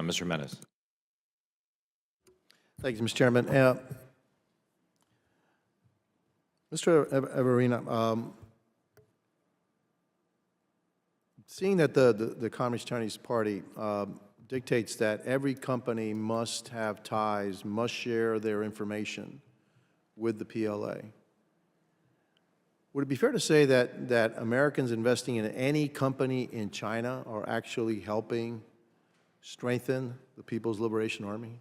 Mr. Giménez. Thank you, Mr. Chairman. Mr. Everina, seeing that the Communist Chinese Party dictates that every company must have ties, must share their information with the PLA, would it be fair to say that Americans investing in any company in China are actually helping strengthen the People's Liberation Army?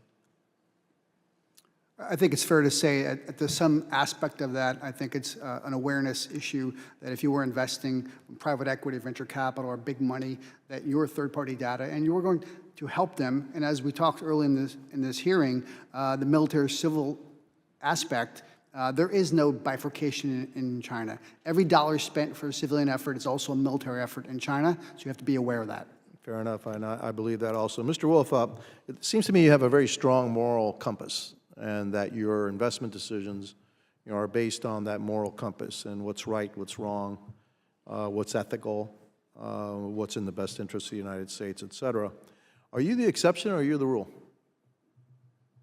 I think it's fair to say there's some aspect of that. I think it's an awareness issue that if you were investing in private equity, venture capital, or big money, that your third-party data, and you were going to help them. And as we talked early in this hearing, the military-civil aspect, there is no bifurcation in China. Every dollar spent for a civilian effort is also a military effort in China, so you have to be aware of that. Fair enough, and I believe that also. Mr. Wolf, it seems to me you have a very strong moral compass, and that your investment decisions are based on that moral compass and what's right, what's wrong, what's ethical, what's in the best interest of the United States, et cetera. Are you the exception or are you the rule?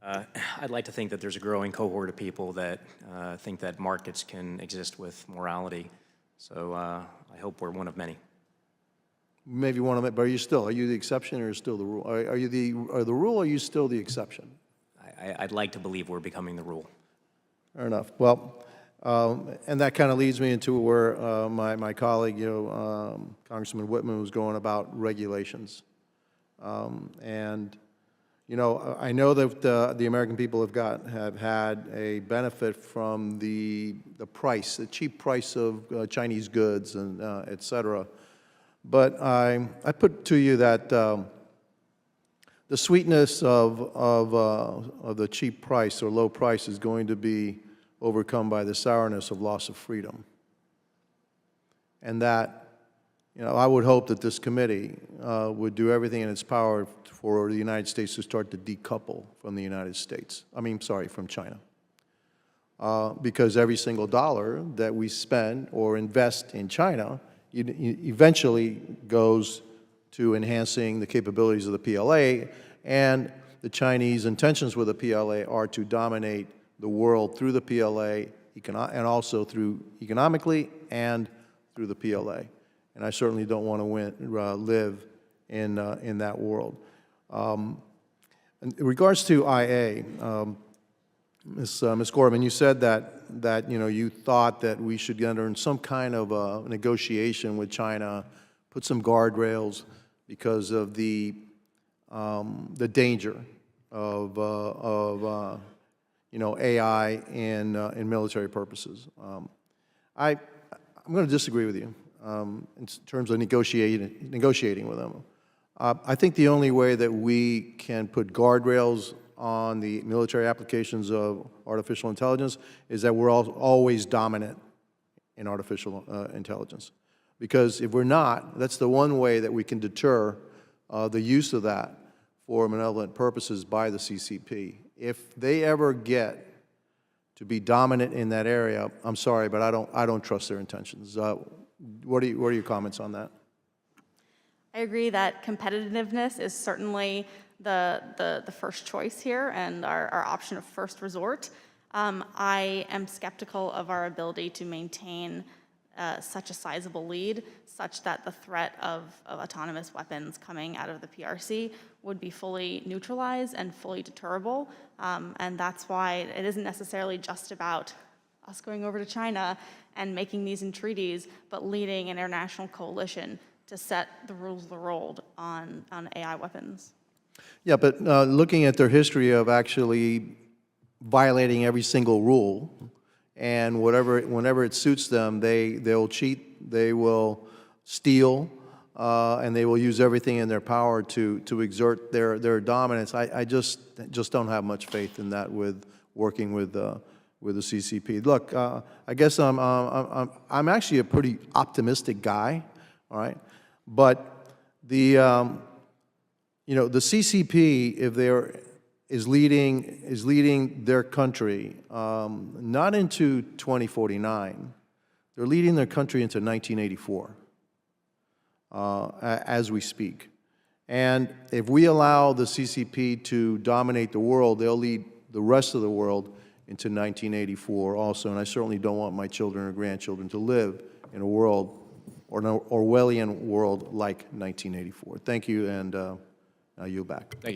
I'd like to think that there's a growing cohort of people that think that markets can exist with morality. So I hope we're one of many. Maybe one of them, but are you the exception or are you still the rule? Are you the rule or are you still the exception? I'd like to believe we're becoming the rule. Fair enough. Well, and that kind of leads me into where my colleague, Congressman Whitman, was going about regulations. And I know that the American people have had a benefit from the cheap price of Chinese goods and et cetera. But I put to you that the sweetness of the cheap price or low price is going to be overcome by the sourness of loss of freedom. And that, I would hope that this committee would do everything in its power for the United States to start to decouple from the United States. From China. Because every single dollar that we spend or invest in China eventually goes to enhancing the capabilities of the PLA, and the Chinese intentions with the PLA are to dominate the world through the PLA, and also through economically and through the PLA. And I certainly don't want to live in that world. In regards to IA, Ms. Gorman, you said that you thought that we should enter in some kind of a negotiation with China, put some guardrails because of the danger of AI in military purposes. I'm going to disagree with you in terms of negotiating with them. I think the only way that we can put guardrails on the military applications of artificial intelligence is that we're always dominant in artificial intelligence. Because if we're not, that's the one way that we can deter the use of that for malevolent purposes by the CCP. If they ever get to be dominant in that area, I'm sorry, but I don't trust their intentions. What are your comments on that? I agree that competitiveness is certainly the first choice here and our option of first resort. I am skeptical of our ability to maintain such a sizable lead, such that the threat of autonomous weapons coming out of the PRC would be fully neutralized and fully deterrable. And that's why it isn't necessarily just about us going over to China and making these entreaties, but leading an international coalition to set the rules of the world on AI weapons. Yeah, but looking at their history of actually violating every single rule, and whenever it suits them, they'll cheat, they will steal, and they will use everything in their power to exert their dominance. I just don't have much faith in that with working with the CCP. Look, I guess I'm actually a pretty optimistic guy, all right, but the CCP, if is leading their country not into 2049. They're leading their country into 1984 as we speak. And if we allow the CCP to dominate the world, they'll lead the rest of the world into 1984 also. And I certainly don't want my children or grandchildren to live in a world, or an Orwellian world like 1984. Thank you, and I yield back. Thank you.